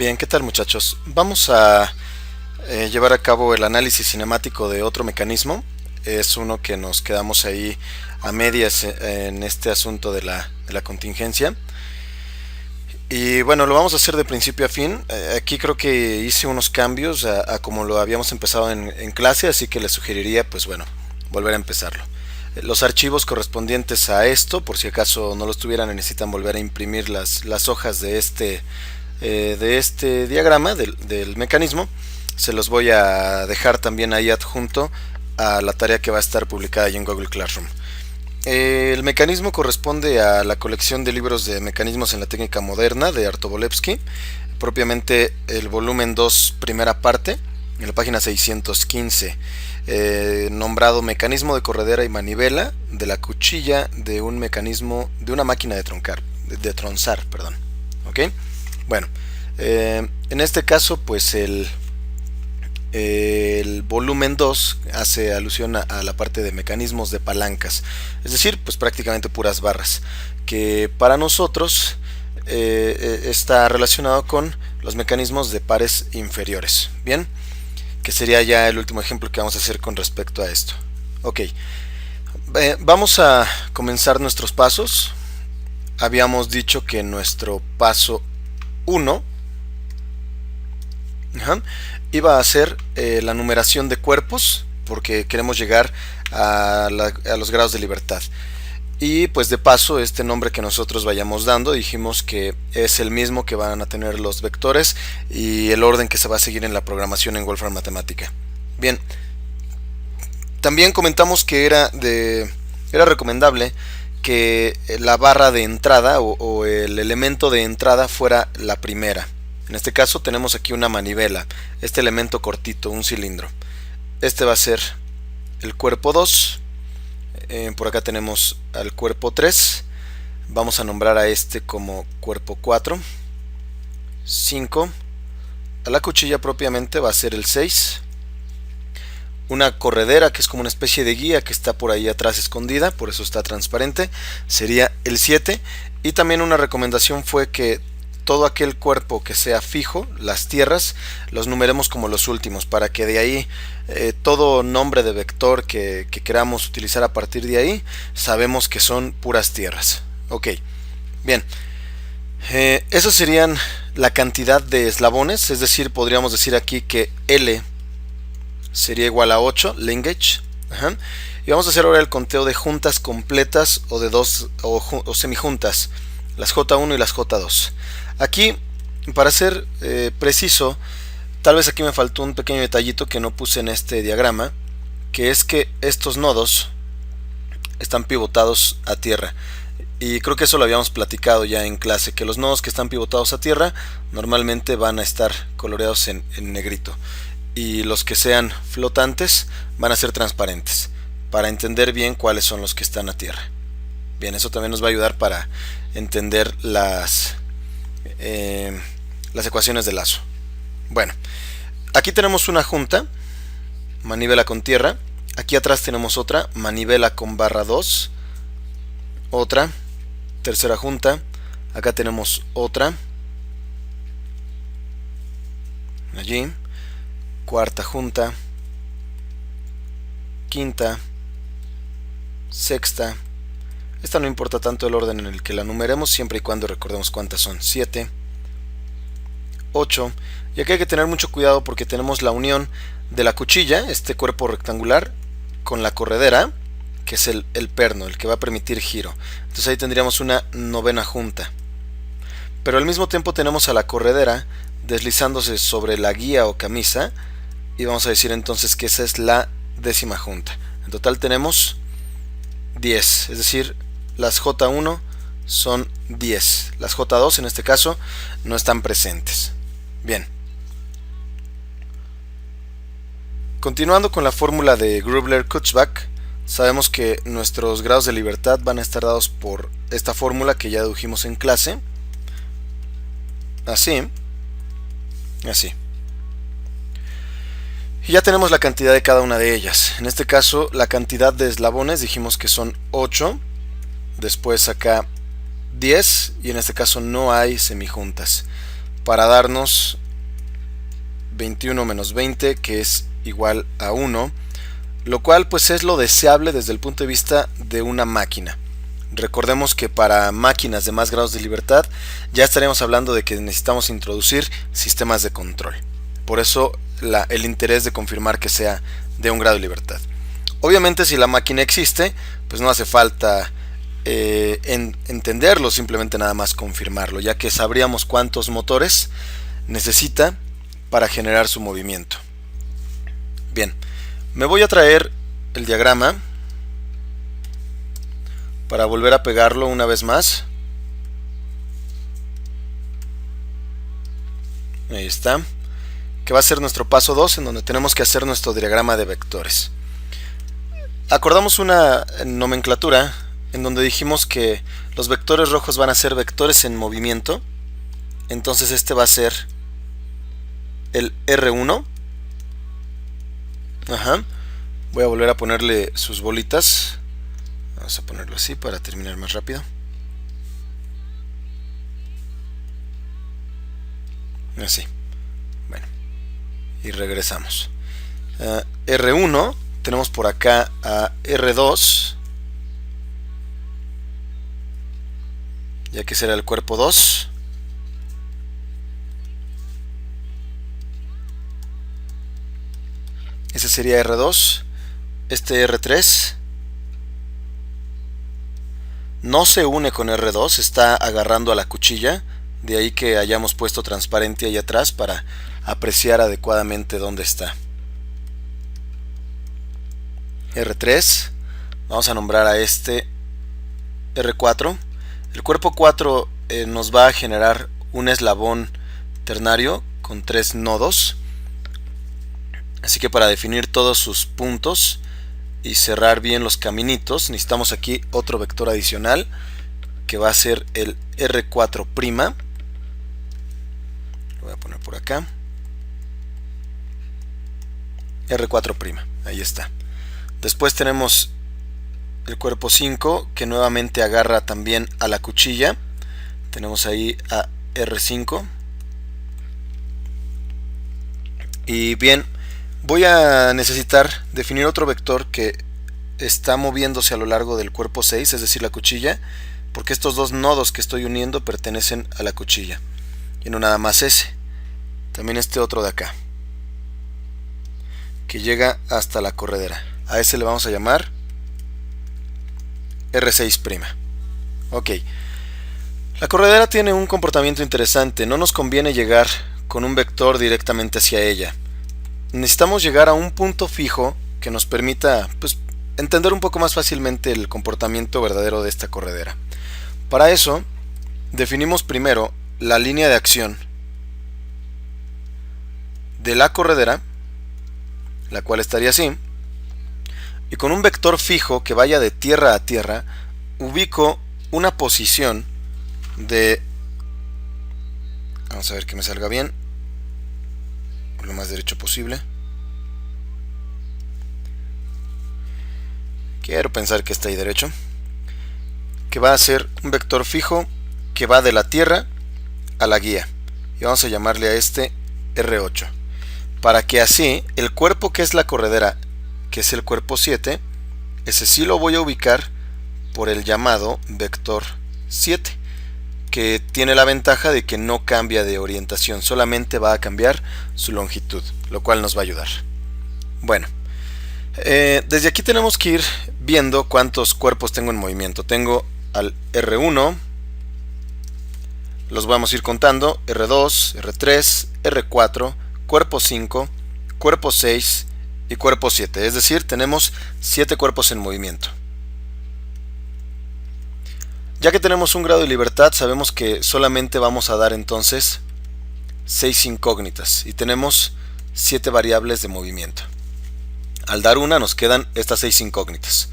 Bien, ¿qué tal muchachos? Vamos a llevar a cabo el análisis cinemático de otro mecanismo. Es uno que nos quedamos ahí a medias en este asunto de la contingencia. Y bueno, lo vamos a hacer de principio a fin. Aquí creo que hice unos cambios a como lo habíamos empezado en clase, así que les sugeriría, pues bueno, volver a empezarlo. Los archivos correspondientes a esto, por si acaso no los tuvieran, necesitan volver a imprimir las hojas de este diagrama del mecanismo. Se los voy a dejar también ahí adjunto a la tarea que va a estar publicada ahí en Google Classroom. El mecanismo corresponde a la colección de libros de mecanismos en la técnica moderna de Artobolevsky, propiamente el volumen 2, primera parte, en la página 615, nombrado Mecanismo de corredera y manivela de la cuchilla de un mecanismo de una máquina de tronzar, perdón. ¿Ok? Bueno, en este caso, pues el volumen 2 hace alusión a la parte de mecanismos de palancas, es decir, pues prácticamente puras barras, que para nosotros está relacionado con los mecanismos de pares inferiores. Bien, que sería ya el último ejemplo que vamos a hacer con respecto a esto. Ok, vamos a comenzar nuestros pasos. Habíamos dicho que nuestro paso 1 iba a ser la numeración de cuerpos, porque queremos llegar a los grados de libertad. Y pues de paso, este nombre que nosotros vayamos dando, dijimos que es el mismo que van a tener los vectores y el orden que se va a seguir en la programación en Wolfram Matemática. Bien, también comentamos que era recomendable que la barra de entrada o el elemento de entrada fuera la primera. En este caso tenemos aquí una manivela, este elemento cortito, un cilindro. Este va a ser el cuerpo 2. Por acá tenemos al cuerpo 3. Vamos a nombrar a este como cuerpo 4. 5. A la cuchilla propiamente va a ser el 6. Una corredera, que es como una especie de guía que está por ahí atrás escondida, por eso está transparente, sería el 7. Y también una recomendación fue que todo aquel cuerpo que sea fijo, las tierras, los numeremos como los últimos, para que de ahí todo nombre de vector que queramos utilizar a partir de ahí, sabemos que son puras tierras. Ok, bien, esos serían la cantidad de eslabones, es decir, podríamos decir aquí que L sería igual a 8, linkage. Y vamos a hacer ahora el conteo de juntas completas o de dos o semijuntas, las J1 y las J2. Aquí, para ser preciso, tal vez aquí me faltó un pequeño detallito que no puse en este diagrama, que es que estos nodos están pivotados a tierra. Y creo que eso lo habíamos platicado ya en clase, que los nodos que están pivotados a tierra normalmente van a estar coloreados en negrito. Y los que sean flotantes van a ser transparentes, para entender bien cuáles son los que están a tierra. Bien, eso también nos va a ayudar para entender las ecuaciones de lazo. Bueno, aquí tenemos una junta, manivela con tierra. Aquí atrás tenemos otra, manivela con barra 2. Otra, tercera junta. Acá tenemos otra. Allí. Cuarta junta, quinta, sexta. Esta no importa tanto el orden en el que la numeremos, siempre y cuando recordemos cuántas son. 7, 8. Y aquí hay que tener mucho cuidado porque tenemos la unión de la cuchilla, este cuerpo rectangular, con la corredera, que es el perno, el que va a permitir giro. Entonces ahí tendríamos una novena junta. Pero al mismo tiempo tenemos a la corredera deslizándose sobre la guía o camisa, y vamos a decir entonces que esa es la décima junta. En total tenemos 10, es decir, las J1 son 10. Las J2 en este caso no están presentes. Bien. Continuando con la fórmula de Grubler-Kutzbach, sabemos que nuestros grados de libertad van a estar dados por esta fórmula que ya dedujimos en clase. Así. Así. Y ya tenemos la cantidad de cada una de ellas. En este caso, la cantidad de eslabones dijimos que son 8. Después acá 10. Y en este caso no hay semijuntas. para darnos 21 menos 20, que es igual a 1, lo cual pues es lo deseable desde el punto de vista de una máquina. Recordemos que para máquinas de más grados de libertad ya estaríamos hablando de que necesitamos introducir sistemas de control. Por eso el interés de confirmar que sea de un grado de libertad. Obviamente si la máquina existe, pues no hace falta entenderlo, simplemente nada más confirmarlo, ya que sabríamos cuántos motores necesita para generar su movimiento. Bien, me voy a traer el diagrama para volver a pegarlo una vez más. Ahí está. Que va a ser nuestro paso 2, en donde tenemos que hacer nuestro diagrama de vectores. Acordamos una nomenclatura en donde dijimos que los vectores rojos van a ser vectores en movimiento. Entonces este va a ser el R1. Ajá. Voy a volver a ponerle sus bolitas. Vamos a ponerlo así para terminar más rápido. Así. Bueno. Y regresamos. R1. Tenemos por acá a R2. Ya que será el cuerpo 2. Ese sería R2. Este R3 no se une con R2, está agarrando a la cuchilla. De ahí que hayamos puesto transparente ahí atrás para apreciar adecuadamente dónde está. R3. Vamos a nombrar a este R4. El cuerpo 4 nos va a generar un eslabón ternario con 3 nodos. Así que para definir todos sus puntos y cerrar bien los caminitos, necesitamos aquí otro vector adicional que va a ser el R4'. Lo voy a poner por acá. R4'. Ahí está. Después tenemos el cuerpo 5 que nuevamente agarra también a la cuchilla. Tenemos ahí a R5. Y bien, voy a necesitar definir otro vector que está moviéndose a lo largo del cuerpo 6, es decir, la cuchilla, porque estos dos nodos que estoy uniendo pertenecen a la cuchilla. Y no nada más ese, también este otro de acá, que llega hasta la corredera. A ese le vamos a llamar R6'. Ok. La corredera tiene un comportamiento interesante. No nos conviene llegar con un vector directamente hacia ella. Necesitamos llegar a un punto fijo que nos permita entender un poco más fácilmente el comportamiento verdadero de esta corredera. Para eso, definimos primero la línea de acción de la corredera, la cual estaría así. Y con un vector fijo que vaya de tierra a tierra, ubico una posición de... Vamos a ver que me salga bien, lo más derecho posible. Quiero pensar que está ahí derecho. Que va a ser un vector fijo que va de la tierra a la guía. Y vamos a llamarle a este R8. Para que así el cuerpo que es la corredera, que es el cuerpo 7, ese sí lo voy a ubicar por el llamado vector 7, que tiene la ventaja de que no cambia de orientación, solamente va a cambiar su longitud, lo cual nos va a ayudar. Bueno, desde aquí tenemos que ir viendo cuántos cuerpos tengo en movimiento. Tengo al R1, los vamos a ir contando: R2, R3, R4, cuerpo 5, cuerpo 6 y cuerpo 7, es decir, tenemos 7 cuerpos en movimiento. Ya que tenemos un grado de libertad, sabemos que solamente vamos a dar entonces 6 incógnitas y tenemos 7 variables de movimiento. Al dar una nos quedan estas 6 incógnitas.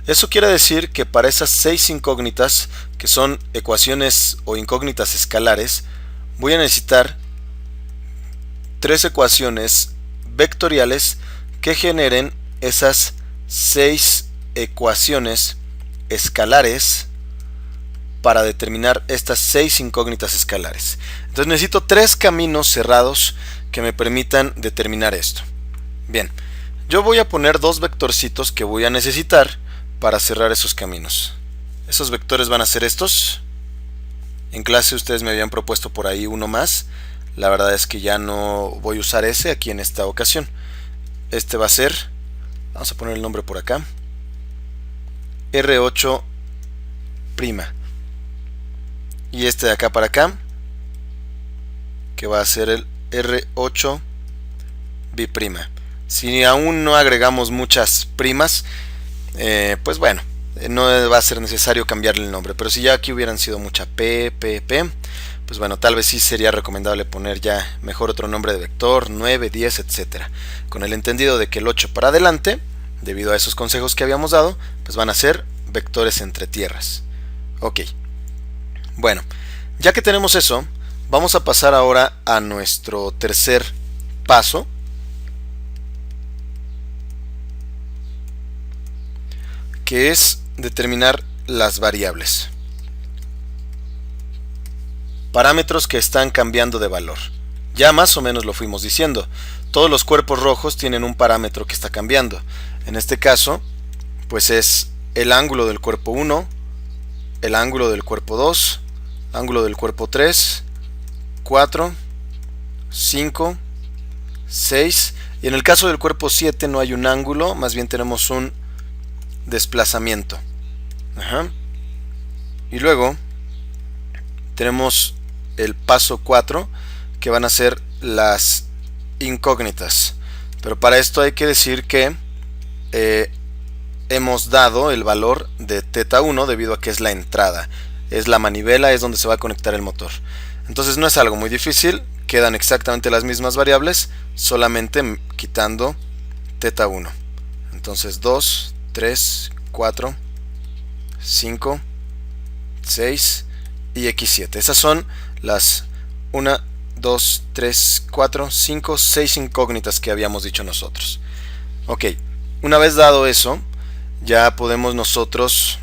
Eso quiere decir que para esas 6 incógnitas, que son ecuaciones o incógnitas escalares, voy a necesitar 3 ecuaciones vectoriales que generen esas 6 ecuaciones escalares para determinar estas 6 incógnitas escalares. Entonces necesito 3 caminos cerrados que me permitan determinar esto. Bien, yo voy a poner 2 vectorcitos que voy a necesitar para cerrar esos caminos. Esos vectores van a ser estos. En clase ustedes me habían propuesto por ahí uno más. La verdad es que ya no voy a usar ese aquí en esta ocasión. Este va a ser, vamos a poner el nombre por acá, R8'. Y este de acá para acá, que va a ser el R8'. Si aún no agregamos muchas primas, pues bueno, no va a ser necesario cambiarle el nombre. Pero si ya aquí hubieran sido mucha P, pues bueno, tal vez sí sería recomendable poner ya mejor otro nombre de vector, 9, 10, etcétera. Con el entendido de que el 8 para adelante, debido a esos consejos que habíamos dado, pues van a ser vectores entre tierras. Ok. Bueno, ya que tenemos eso, vamos a pasar ahora a nuestro tercer paso, que es determinar las variables. Parámetros que están cambiando de valor. Ya más o menos lo fuimos diciendo. Todos los cuerpos rojos tienen un parámetro que está cambiando. En este caso, pues es el ángulo del cuerpo 1, el ángulo del cuerpo 2, ángulo del cuerpo 3, 4, 5, 6. Y en el caso del cuerpo 7 no hay un ángulo, más bien tenemos un desplazamiento. Y luego tenemos el paso 4, que van a ser las incógnitas. Pero para esto hay que decir que hemos dado el valor de θ1 debido a que es la entrada, es la manivela, es donde se va a conectar el motor. Entonces no es algo muy difícil, quedan exactamente las mismas variables, solamente quitando θ1. Entonces 2, 3, 4, 5, 6 y x7. Esas son las 1, 2, 3, 4, 5, 6 incógnitas que habíamos dicho nosotros. Ok, una vez dado eso, ya podemos nosotros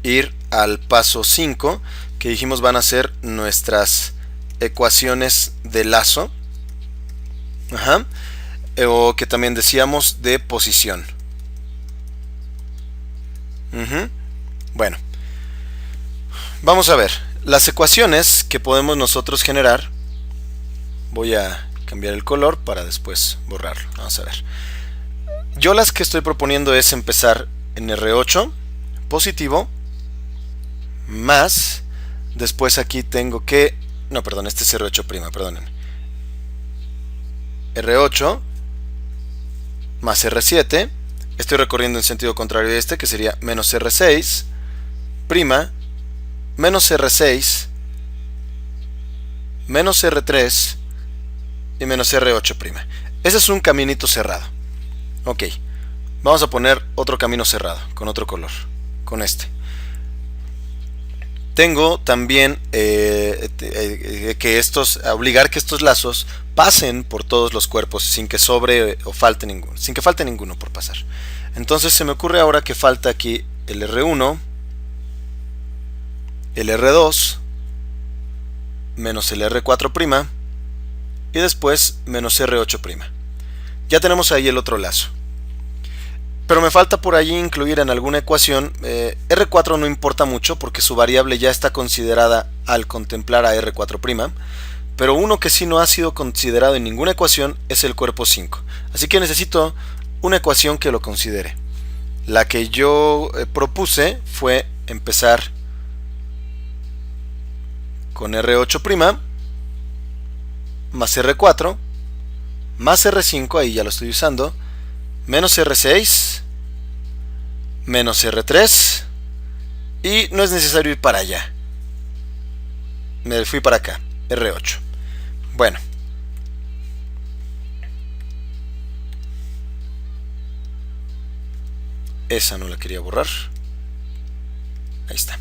ir al paso 5, que dijimos van a ser nuestras ecuaciones de lazo, o que también decíamos de posición. Bueno, vamos a ver las ecuaciones que podemos nosotros generar. Voy a cambiar el color para después borrarlo. Vamos a ver. Yo las que estoy proponiendo es empezar en R8 positivo, más, después aquí tengo que, no, perdón, este es R8', perdónenme, R8 más R7, estoy recorriendo en sentido contrario a este, que sería menos R6, prima, menos R6, menos R3 y menos R8'. Ese es un caminito cerrado. Ok, vamos a poner otro camino cerrado, con otro color, con este. Tengo también obligar que estos lazos pasen por todos los cuerpos sin que sobre o falte ninguno, sin que falte ninguno por pasar. Entonces se me ocurre ahora que falta aquí el R1, el R2, menos el R4', y después menos R8'. Ya tenemos ahí el otro lazo. Pero me falta por allí incluir en alguna ecuación, R4 no importa mucho porque su variable ya está considerada al contemplar a R4', pero uno que sí no ha sido considerado en ninguna ecuación es el cuerpo 5. Así que necesito una ecuación que lo considere. La que yo propuse fue empezar con R8' más R4 más R5, ahí ya lo estoy usando, menos R6 menos R3, y no es necesario ir para allá, me fui para acá, R8. Bueno, esa no la quería borrar, ahí está.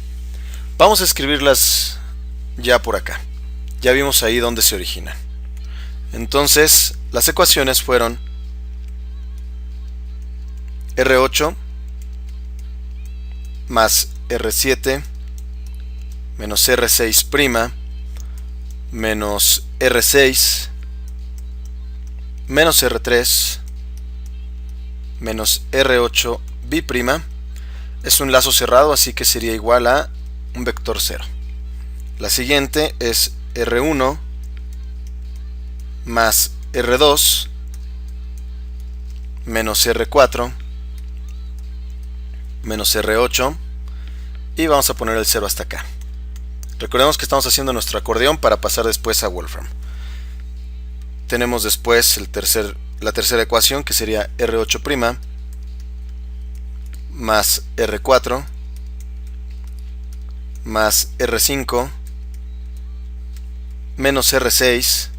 Vamos a escribirlas ya por acá, ya vimos ahí dónde se originan. Entonces las ecuaciones fueron R8 más R7 menos R6', menos R6, menos R3, menos R8 B'. Es un lazo cerrado, así que sería igual a un vector 0. La siguiente es R1 más R2 menos R4 menos R8, y vamos a poner el 0 hasta acá. Recordemos que estamos haciendo nuestro acordeón para pasar después a Wolfram. Tenemos después la tercera ecuación, que sería R8' más R4 más R5 menos R6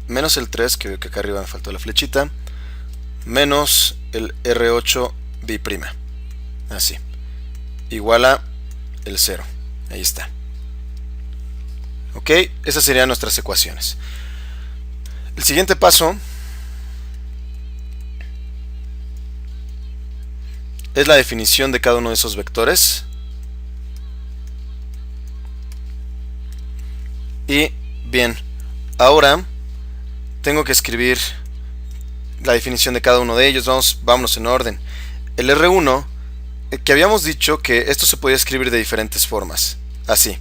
menos el 3, que veo que acá arriba me faltó la flechita, menos el R8 B'. Así. Igual a el 0. Ahí está. Ok, esas serían nuestras ecuaciones. El siguiente paso es la definición de cada uno de esos vectores. Y bien, ahora tengo que escribir la definición de cada uno de ellos. Vámonos en orden. El R1, que habíamos dicho que esto se podía escribir de diferentes formas. Así.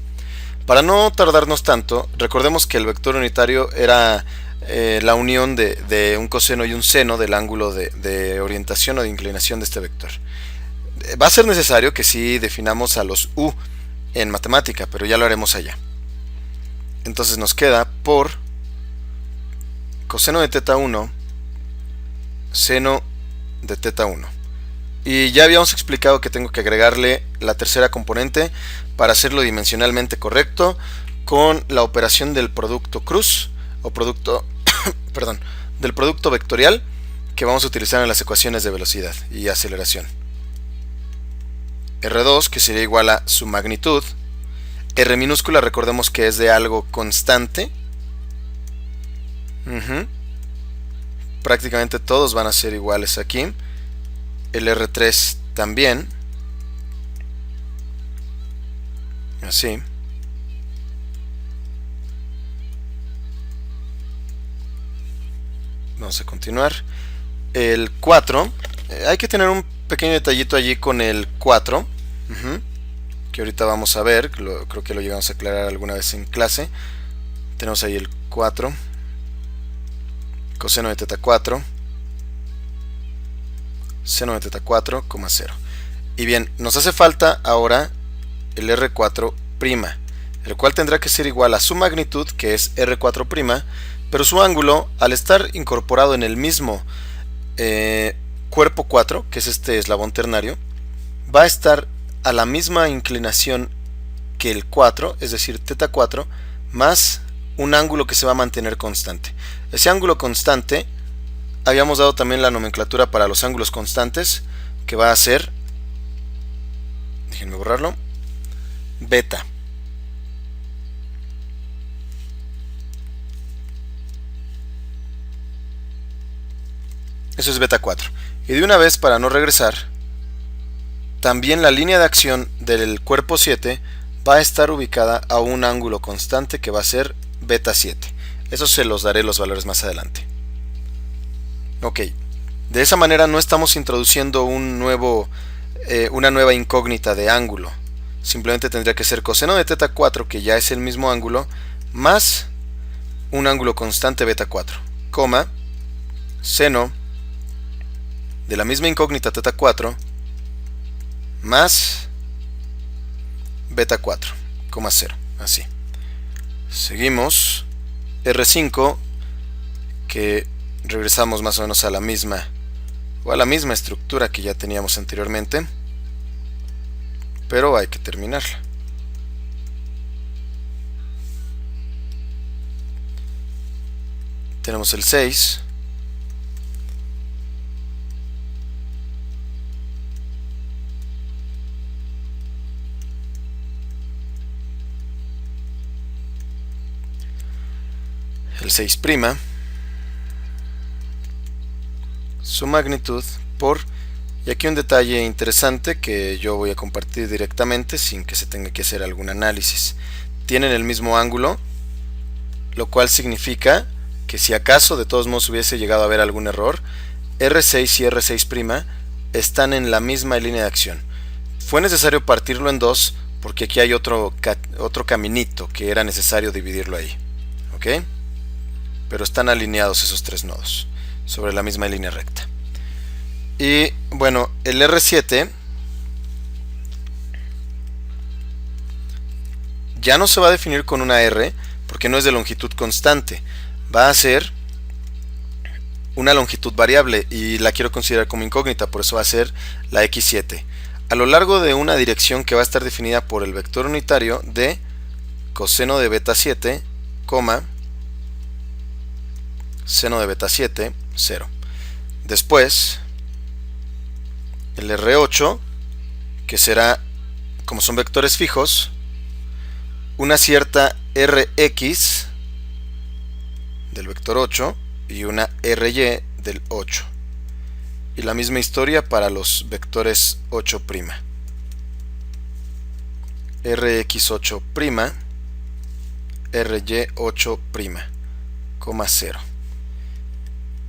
Para no tardarnos tanto, recordemos que el vector unitario era la unión de un coseno y un seno del ángulo de orientación o de inclinación de este vector. Va a ser necesario que sí definamos a los u en matemática, pero ya lo haremos allá. Entonces nos queda por coseno de teta 1, seno de teta 1. Y ya habíamos explicado que tengo que agregarle la tercera componente para hacerlo dimensionalmente correcto con la operación del producto cruz o producto perdón, del producto vectorial que vamos a utilizar en las ecuaciones de velocidad y aceleración. R2, que sería igual a su magnitud. R minúscula, recordemos que es de algo constante. Prácticamente todos van a ser iguales aquí. El R3 también. Así. Vamos a continuar. El 4. Hay que tener un pequeño detallito allí con el 4. Que ahorita vamos a ver. Creo que lo llegamos a aclarar alguna vez en clase. Tenemos ahí el 4. Coseno de teta 4. Seno de teta 4, 0. Y bien, nos hace falta ahora el R4', el cual tendrá que ser igual a su magnitud, que es R4', pero su ángulo, al estar incorporado en el mismo cuerpo 4, que es este eslabón ternario, va a estar a la misma inclinación que el 4, es decir, teta 4, más un ángulo que se va a mantener constante. Ese ángulo constante, habíamos dado también la nomenclatura para los ángulos constantes, que va a ser, déjenme borrarlo, beta. Eso es beta 4. Y de una vez, para no regresar, también la línea de acción del cuerpo 7 va a estar ubicada a un ángulo constante que va a ser beta 7. Eso se los daré los valores más adelante. Ok, de esa manera no estamos introduciendo una nueva incógnita de ángulo. Simplemente tendría que ser coseno de teta 4, que ya es el mismo ángulo, más un ángulo constante beta 4, coma, seno de la misma incógnita teta 4, más beta 4, 0. Así. Seguimos. R5, que regresamos más o menos a la misma estructura que ya teníamos anteriormente, pero hay que terminarla. Tenemos el 6, el 6', su magnitud por Y aquí un detalle interesante que yo voy a compartir directamente sin que se tenga que hacer algún análisis. Tienen el mismo ángulo, lo cual significa que si acaso de todos modos hubiese llegado a haber algún error, R6 y R6' están en la misma línea de acción. Fue necesario partirlo en dos porque aquí hay otro caminito que era necesario dividirlo ahí. ¿Ok? Pero están alineados esos tres nodos sobre la misma línea recta. Y bueno, el R7 ya no se va a definir con una R porque no es de longitud constante, va a ser una longitud variable y la quiero considerar como incógnita, por eso va a ser la X7 a lo largo de una dirección que va a estar definida por el vector unitario de coseno de beta 7, seno de beta 7, 0. Después el R8, que será, como son vectores fijos, una cierta Rx del vector 8 y una Ry del 8. Y la misma historia para los vectores 8'. Rx8', Ry8', 0.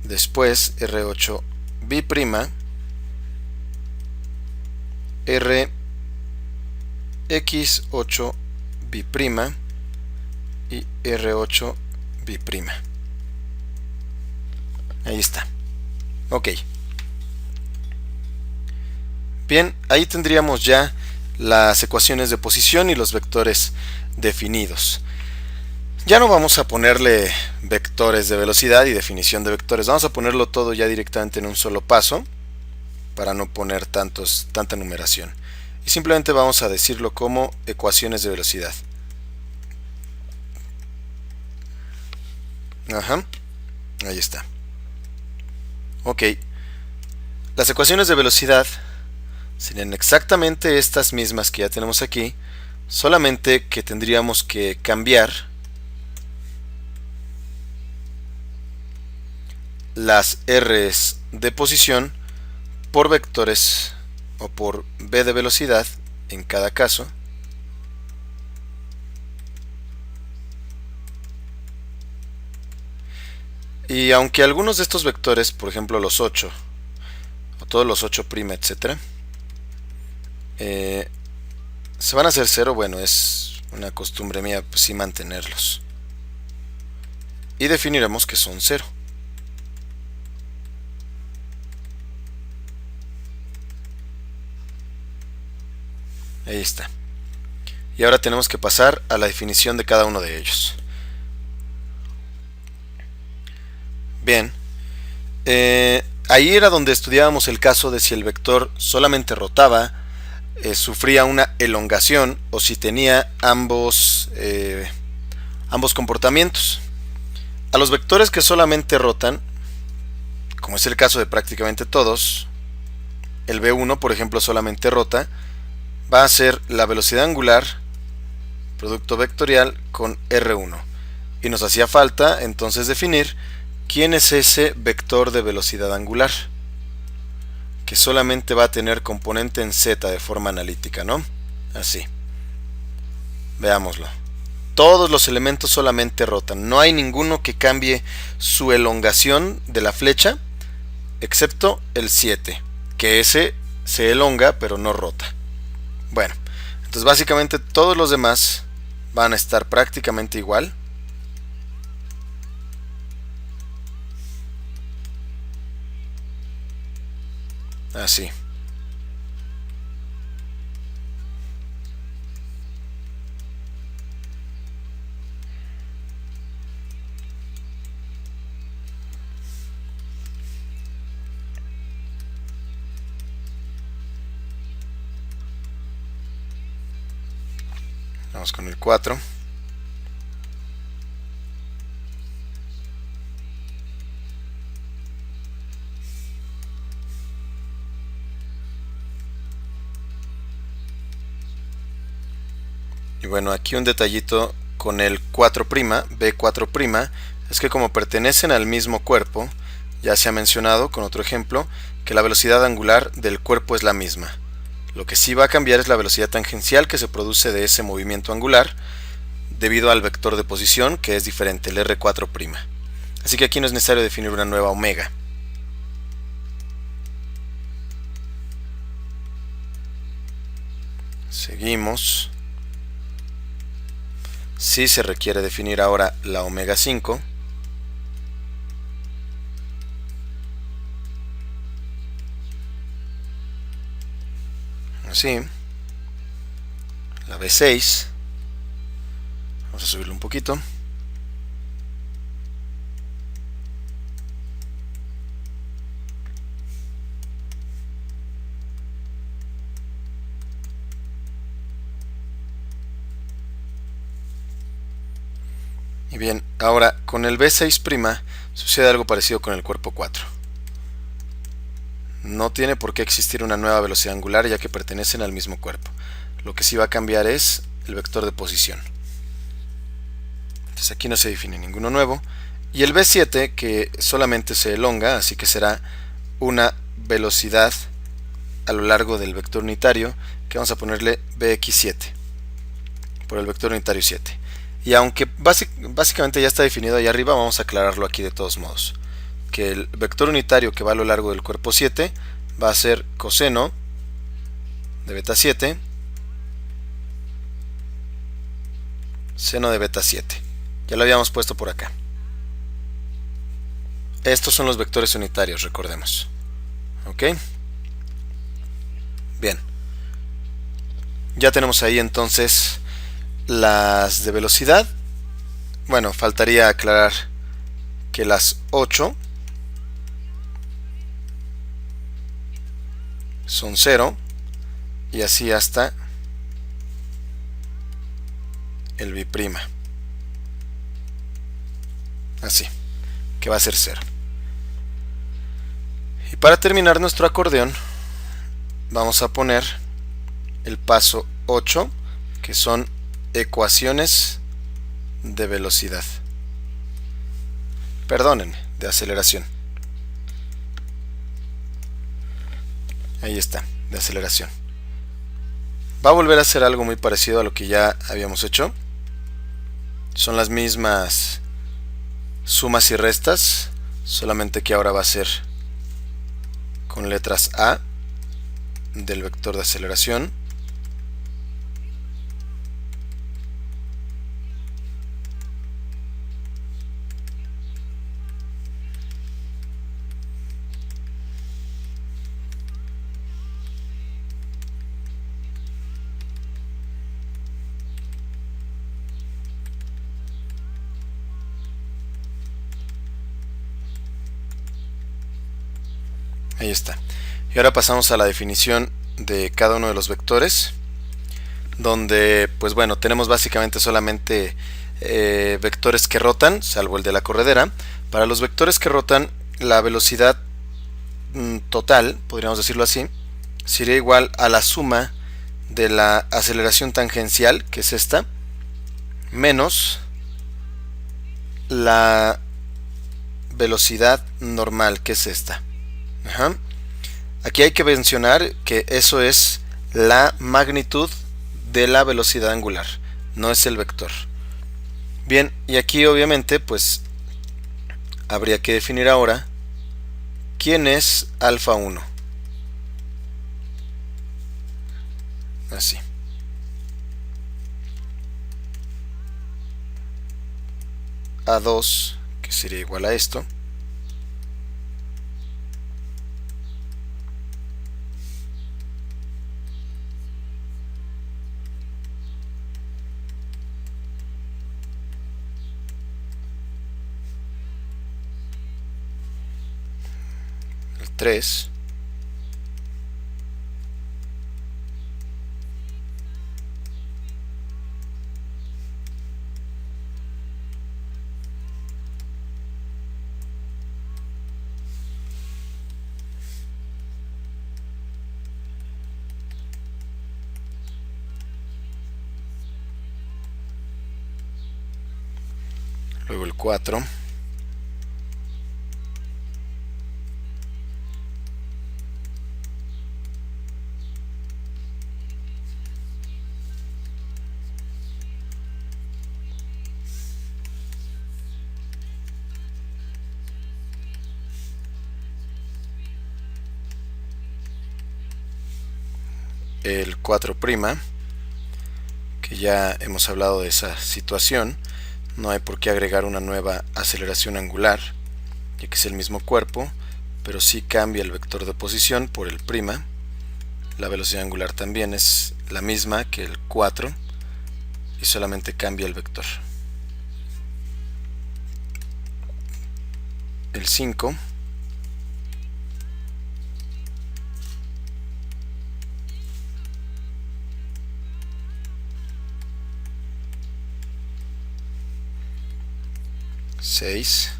Después R8 bi'Rx8 bi'Rx y R8 bi'Rx. Ahí está. Ok. Bien, ahí tendríamos ya las ecuaciones de posición y los vectores definidos. Ya no vamos a ponerle vectores de velocidad y definición de vectores. Vamos a ponerlo todo ya directamente en un solo paso para no poner tanta numeración. Y simplemente vamos a decirlo como ecuaciones de velocidad. Ajá, ahí está. Ok, las ecuaciones de velocidad serían exactamente estas mismas que ya tenemos aquí, solamente que tendríamos que cambiar las R's de posición por vectores o por v de velocidad en cada caso. Y aunque algunos de estos vectores, por ejemplo los 8 o todos los 8', etcétera, se van a hacer 0, bueno, es una costumbre mía pues sí mantenerlos. Y definiremos que son 0. Ahí está. Y ahora tenemos que pasar a la definición de cada uno de ellos. Bien. Ahí era donde estudiábamos el caso de si el vector solamente rotaba, sufría una elongación o si tenía ambos comportamientos. A los vectores que solamente rotan, como es el caso de prácticamente todos, el v1 por ejemplo solamente rota, va a ser la velocidad angular producto vectorial con R1. Y nos hacía falta entonces definir quién es ese vector de velocidad angular, que solamente va a tener componente en z de forma analítica, ¿no? Así. Veámoslo. Todos los elementos solamente rotan. No hay ninguno que cambie su elongación de la flecha, excepto el 7, que ese se elonga pero no rota. Bueno, entonces básicamente todos los demás van a estar prácticamente igual. Así. Vamos con el 4. Y bueno, aquí un detallito con el 4', B4', es que como pertenecen al mismo cuerpo, ya se ha mencionado con otro ejemplo, que la velocidad angular del cuerpo es la misma. Lo que sí va a cambiar es la velocidad tangencial que se produce de ese movimiento angular debido al vector de posición, que es diferente, el R4'. Así que aquí no es necesario definir una nueva omega. Seguimos. Sí se requiere definir ahora la omega 5. Así. La B6. Vamos a subirlo un poquito. Y bien, ahora con el B6' sucede algo parecido con el cuerpo 4. No tiene por qué existir una nueva velocidad angular ya que pertenecen al mismo cuerpo. Lo que sí va a cambiar es el vector de posición. Entonces aquí no se define ninguno nuevo. Y el B7 que solamente se elonga, así que será una velocidad a lo largo del vector unitario, que vamos a ponerle Bx7 por el vector unitario 7. Y aunque básicamente ya está definido ahí arriba, vamos a aclararlo aquí de todos modos. Que el vector unitario que va a lo largo del cuerpo 7 va a ser coseno de beta 7 seno de beta 7. Ya lo habíamos puesto por acá. Estos son los vectores unitarios, recordemos. ¿Ok? Bien. Ya tenemos ahí entonces las de velocidad. Bueno, faltaría aclarar que las 8 son 0 y así hasta el bi'prima. Así, que va a ser 0. Y para terminar nuestro acordeón vamos a poner el paso 8, que son ecuaciones de velocidad. Perdónenme, de aceleración. Ahí está, de aceleración. Va a volver a ser algo muy parecido a lo que ya habíamos hecho. Son las mismas sumas y restas, solamente que ahora va a ser con letras A del vector de aceleración. Ahí está. Y ahora pasamos a la definición de cada uno de los vectores, donde pues bueno, tenemos básicamente solamente vectores que rotan, salvo el de la corredera. Para los vectores que rotan, la velocidad total, podríamos decirlo así, sería igual a la suma de la aceleración tangencial, que es esta, menos la velocidad normal, que es esta. Ajá. Aquí hay que mencionar que eso es la magnitud de la velocidad angular, no es el vector. Bien, y aquí obviamente pues habría que definir ahora quién es alfa 1. Así. A2, que sería igual a esto. El 3. Luego el 4. el 4', que ya hemos hablado de esa situación. No hay por qué agregar una nueva aceleración angular, ya que es el mismo cuerpo, pero sí cambia el vector de posición por el prima. La velocidad angular también es la misma que el 4 y solamente cambia el vector. El 5 6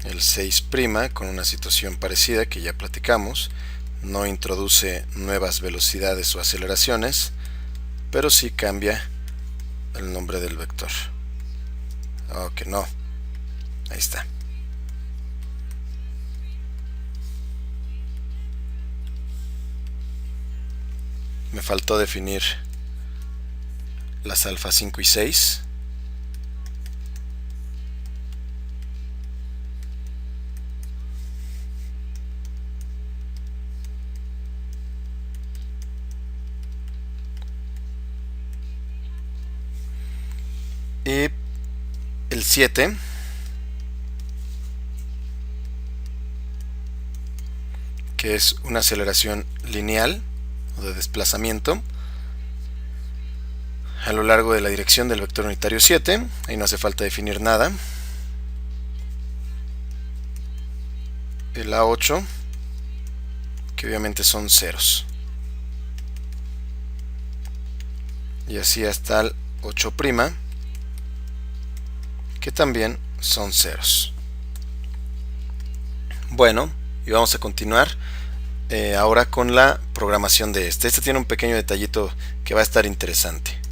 el 6' con una situación parecida que ya platicamos, no introduce nuevas velocidades o aceleraciones, pero sí cambia el nombre del vector. Que no, ahí está. Me faltó definir las alfa 5 y 6. Y el 7, que es una aceleración lineal o de desplazamiento a lo largo de la dirección del vector unitario 7. Ahí no hace falta definir nada. El A8, que obviamente son ceros. Y así hasta el 8', que también son ceros. Bueno, y vamos a continuar ahora con la programación de este. Este tiene un pequeño detallito que va a estar interesante.